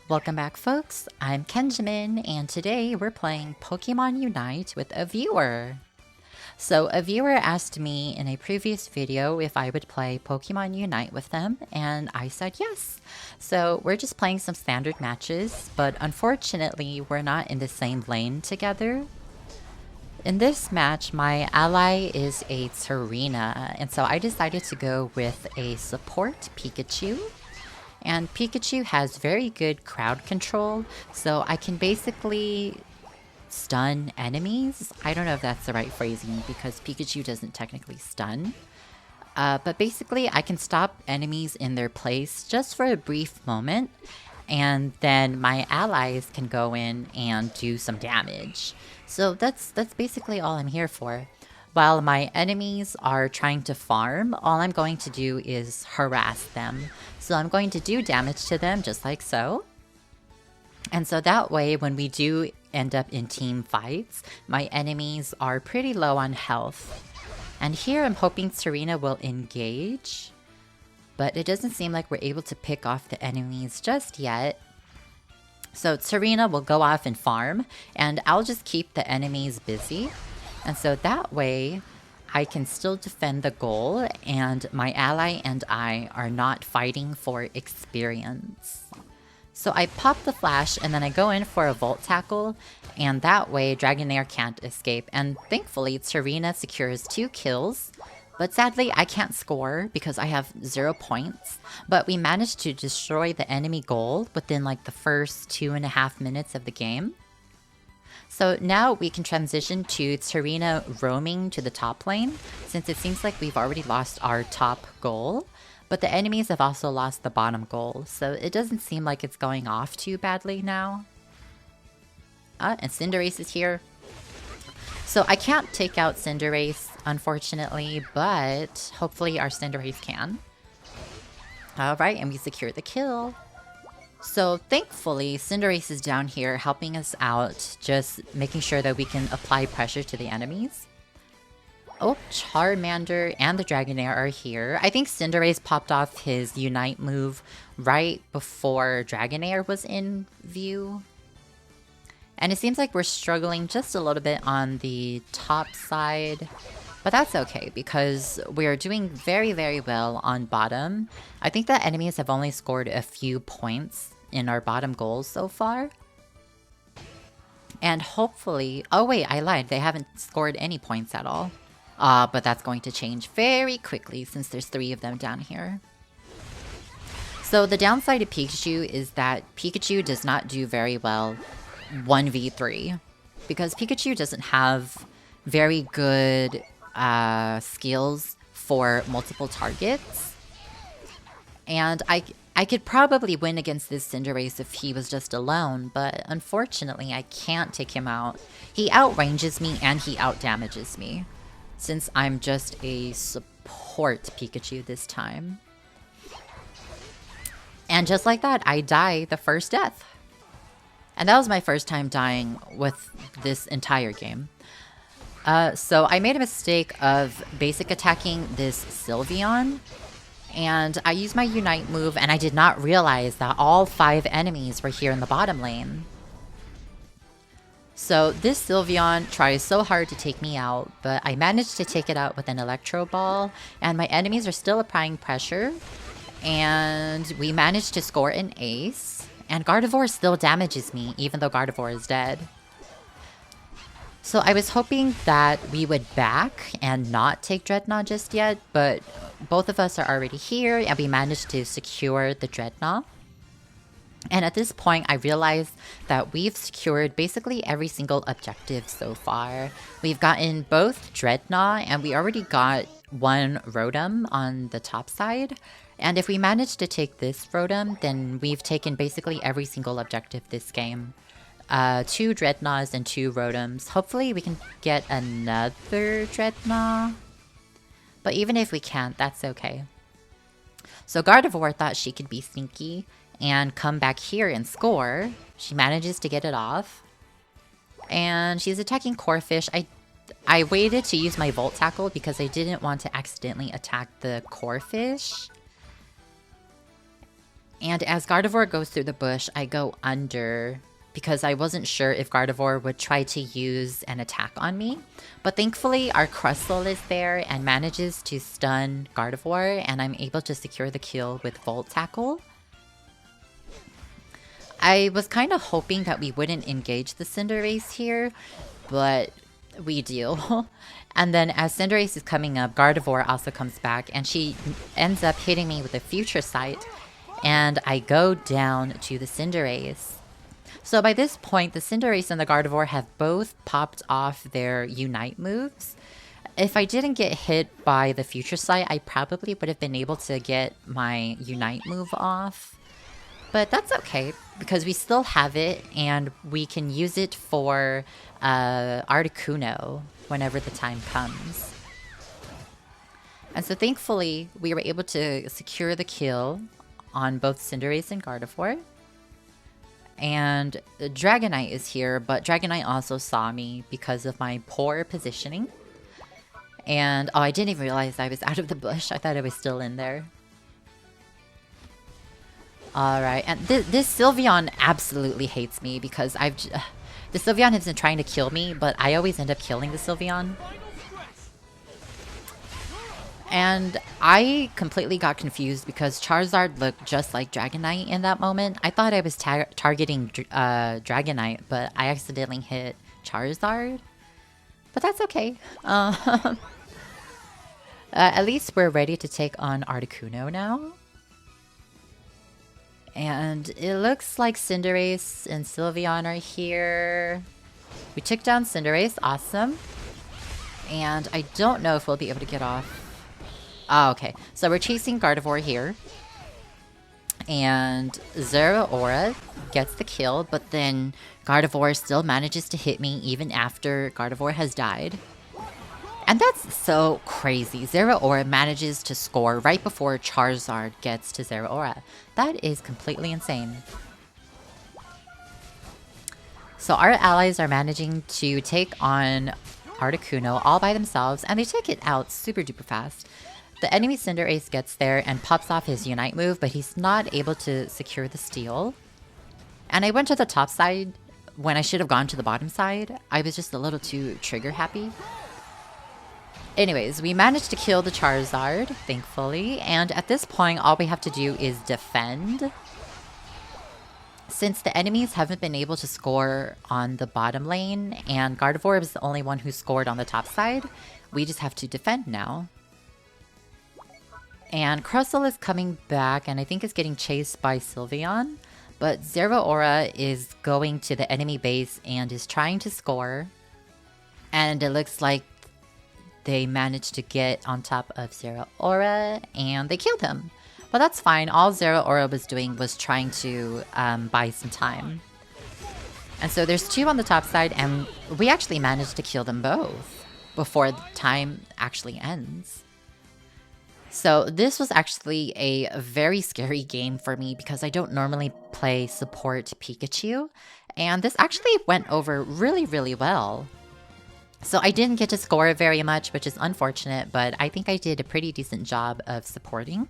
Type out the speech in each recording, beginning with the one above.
Welcome back, folks. I'm Kenjamin, and today we're playing Pokemon Unite with a viewer. So a viewer asked me in a previous video if I would play Pokemon Unite with them, and I said yes. So we're just playing some standard matches, but unfortunately we're not in the same lane together. In this match, my ally is a Tarina, and so I decided to go with a support Pikachu. And Pikachu has very good crowd control, so I can basically stun enemies. I don't know if that's the right phrasing because Pikachu doesn't technically stun. But basically, I can stop enemies in their place just for a brief moment, and then my allies can go in and do some damage. So that's basically all I'm here for. While my enemies are trying to farm, all I'm going to do is harass them. So I'm going to do damage to them just like so. And so that way, when we do end up in team fights, my enemies are pretty low on health. And here I'm hoping Serena will engage, but it doesn't seem like we're able to pick off the enemies just yet. So Serena will go off and farm, and I'll just keep the enemies busy. And so that way, I can still defend the goal, and my ally and I are not fighting for experience. So I pop the flash, and then I go in for a Volt Tackle, and that way Dragonair can't escape. And thankfully, Serena secures 2 kills, but sadly I can't score because I have 0 points. But we managed to destroy the enemy goal within like the first 2.5 minutes of the game. So now we can transition to Serena roaming to the top lane, since it seems like we've already lost our top goal, but the enemies have also lost the bottom goal, so it doesn't seem like it's going off too badly now. And Cinderace is here. So I can't take out Cinderace, unfortunately, but hopefully our Cinderace can. Alright, and we secure the kill. So thankfully, Cinderace is down here helping us out, just making sure that we can apply pressure to the enemies. Oh, Charmander and the Dragonair are here. I think Cinderace popped off his Unite move right before Dragonair was in view. And it seems like we're struggling just a little bit on the top side. But that's okay, because we are doing very, very well on bottom. I think the enemies have only scored a few points in our bottom goals so far. And hopefully... Oh wait, I lied. They haven't scored any points at all. But that's going to change very quickly since there's 3 of them down here. So the downside of Pikachu is that Pikachu does not do very well 1v3. Because Pikachu doesn't have very good... skills for multiple targets. And I could probably win against this Cinderace if he was just alone, but unfortunately I can't take him out. He outranges me and he outdamages me, since I'm just a support Pikachu this time. And just like that, I die the first death. And that was my first time dying with this entire game. So I made a mistake of basic attacking this Sylveon, and I used my Unite move, and I did not realize that all 5 enemies were here in the bottom lane. So this Sylveon tries so hard to take me out, but I managed to take it out with an Electro Ball, and my enemies are still applying pressure, and we managed to score an ace, and Gardevoir still damages me, even though Gardevoir is dead. So I was hoping that we would back and not take Dreadnought just yet, but both of us are already here and we managed to secure the Dreadnought. And at this point, I realized that we've secured basically every single objective so far. We've gotten both Dreadnought and we already got 1 Rotom on the top side. And if we manage to take this Rotom, then we've taken basically every single objective this game. 2 Dreadnoughts and 2 Rotoms. Hopefully we can get another Dreadnought. But even if we can't, that's okay. So Gardevoir thought she could be sneaky and come back here and score. She manages to get it off. And she's attacking Corphish. I waited to use my Volt Tackle because I didn't want to accidentally attack the Corphish. And as Gardevoir goes through the bush, I go under because I wasn't sure if Gardevoir would try to use an attack on me. But thankfully, our Crustle is there and manages to stun Gardevoir, and I'm able to secure the kill with Volt Tackle. I was kind of hoping that we wouldn't engage the Cinderace here, but we do. And then as Cinderace is coming up, Gardevoir also comes back, and she ends up hitting me with a Future Sight, and I go down to the Cinderace. So by this point, the Cinderace and the Gardevoir have both popped off their Unite moves. If I didn't get hit by the Future Sight, I probably would have been able to get my Unite move off. But that's okay, because we still have it, and we can use it for Articuno whenever the time comes. And so thankfully, we were able to secure the kill on both Cinderace and Gardevoir. And Dragonite is here, but Dragonite also saw me because of my poor positioning. And oh, I didn't even realize I was out of the bush. I thought I was still in there. Alright, and this Sylveon absolutely hates me because the Sylveon has been trying to kill me, but I always end up killing the Sylveon. And I completely got confused because Charizard looked just like Dragonite in that moment. I thought I was targeting Dragonite, but I accidentally hit Charizard. But that's okay. At least we're ready to take on Articuno now. And it looks like Cinderace and Sylveon are here. We took down Cinderace, awesome. And I don't know if we'll be able to get off. Oh, okay. So we're chasing Gardevoir here. And Zeraora gets the kill, but then Gardevoir still manages to hit me even after Gardevoir has died. And that's so crazy. Zeraora manages to score right before Charizard gets to Zeraora. That is completely insane. So our allies are managing to take on Articuno all by themselves, and they take it out super duper fast. The enemy Cinderace gets there and pops off his Unite move, but he's not able to secure the steal. And I went to the top side when I should have gone to the bottom side. I was just a little too trigger happy. Anyways, we managed to kill the Charizard, thankfully. And at this point, all we have to do is defend. Since the enemies haven't been able to score on the bottom lane, and Gardevoir was the only one who scored on the top side, we just have to defend now. And Crustle is coming back, and I think is getting chased by Sylveon. But Zeraora is going to the enemy base and is trying to score. And it looks like they managed to get on top of Zeraora, and they killed him. But that's fine. All Zeraora was doing was trying to buy some time. And so there's two on the top side, and we actually managed to kill them both before the time actually ends. So this was actually a very scary game for me because I don't normally play support Pikachu. And this actually went over really, really well. So I didn't get to score very much, which is unfortunate, but I think I did a pretty decent job of supporting.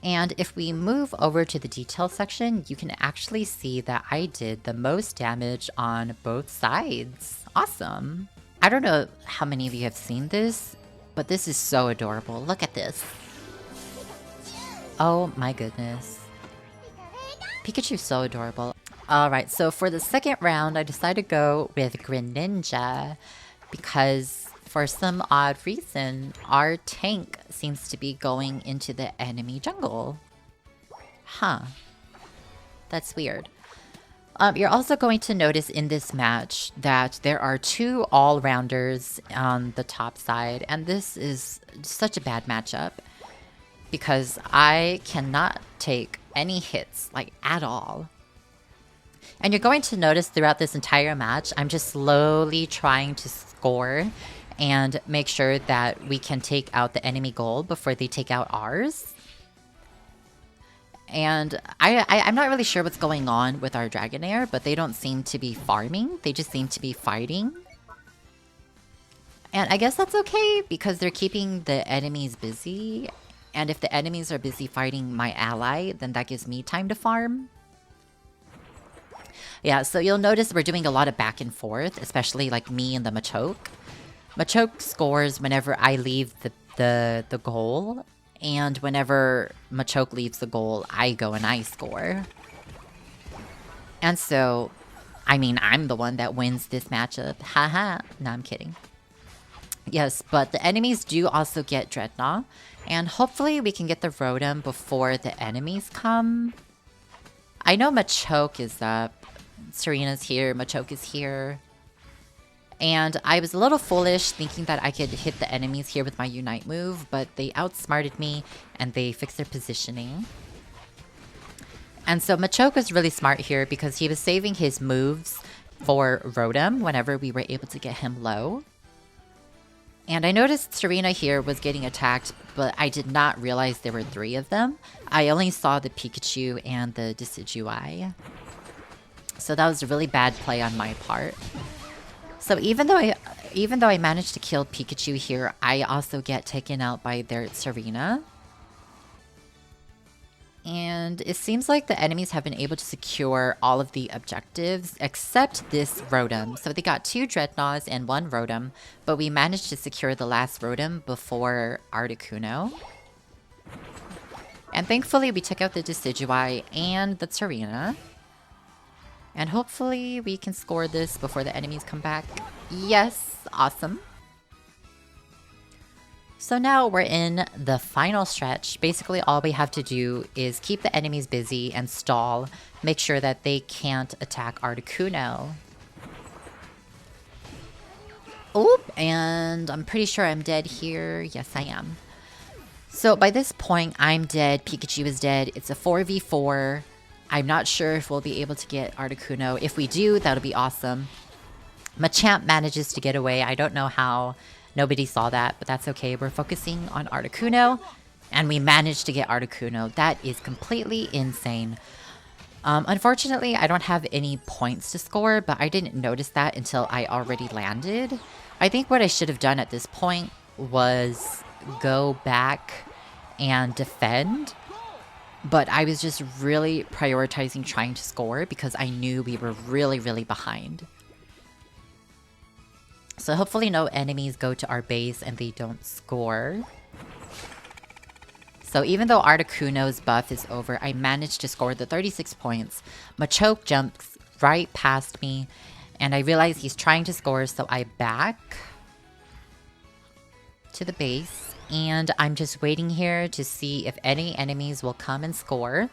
And if we move over to the details section, you can actually see that I did the most damage on both sides. Awesome. I don't know how many of you have seen this, but this is so adorable. Look at this. Oh my goodness. Pikachu's so adorable. Alright, so for the second round, I decided to go with Greninja because for some odd reason, our tank seems to be going into the enemy jungle. Huh. That's weird. You're also going to notice in this match that there are two all-rounders on the top side, and this is such a bad matchup because I cannot take any hits, like, at all. And you're going to notice throughout this entire match, I'm just slowly trying to score and make sure that we can take out the enemy gold before they take out ours. And I'm not really sure what's going on with our Dragonair, but they don't seem to be farming. They just seem to be fighting. And I guess that's okay because they're keeping the enemies busy. And if the enemies are busy fighting my ally, then that gives me time to farm. Yeah, so you'll notice we're doing a lot of back and forth, especially like me and the Machoke. Machoke scores whenever I leave the goal, and whenever Machoke leaves the goal, I go and I score. And so, I mean, I'm the one that wins this matchup. Haha. No, I'm kidding. Yes, but the enemies do also get Dreadnought, and hopefully we can get the Rotom before the enemies come. I know Machoke is up. Serena's here, Machoke is here. And I was a little foolish thinking that I could hit the enemies here with my Unite move, but they outsmarted me and they fixed their positioning. And so Machoke was really smart here because he was saving his moves for Rotom whenever we were able to get him low. And I noticed Serena here was getting attacked, but I did not realize there were 3 of them. I only saw the Pikachu and the Decidueye. So that was a really bad play on my part. So even though I managed to kill Pikachu here, I also get taken out by their Serena. And it seems like the enemies have been able to secure all of the objectives except this Rotom. So they got 2 Dreadnoughts and 1 Rotom, but we managed to secure the last Rotom before Articuno. And thankfully we took out the Decidueye and the Serena. And hopefully we can score this before the enemies come back. Yes, awesome. So now we're in the final stretch. Basically all we have to do is keep the enemies busy and stall. Make sure that they can't attack Articuno. Oop, and I'm pretty sure I'm dead here. Yes, I am. So by this point, I'm dead. Pikachu is dead. It's a 4v4. I'm not sure if we'll be able to get Articuno. If we do, that'll be awesome. Machamp manages to get away. I don't know how. Nobody saw that, but that's okay. We're focusing on Articuno, and we managed to get Articuno. That is completely insane. Unfortunately, I don't have any points to score, but I didn't notice that until I already landed. I think what I should have done at this point was go back and defend. But I was just really prioritizing trying to score because I knew we were really, really behind. So hopefully no enemies go to our base and they don't score. So even though Articuno's buff is over, I managed to score the 36 points. Machoke jumps right past me, and I realize he's trying to score, so I back to the base. And I'm just waiting here to see if any enemies will come and score.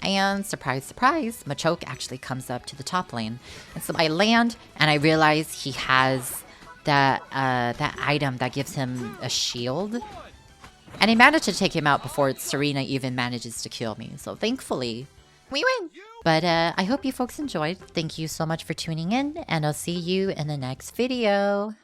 And surprise, surprise, Machoke actually comes up to the top lane. And so I land, and I realize he has that item that gives him a shield. And I managed to take him out before Serena even manages to kill me. So thankfully, we win! But I hope you folks enjoyed. Thank you so much for tuning in, and I'll see you in the next video.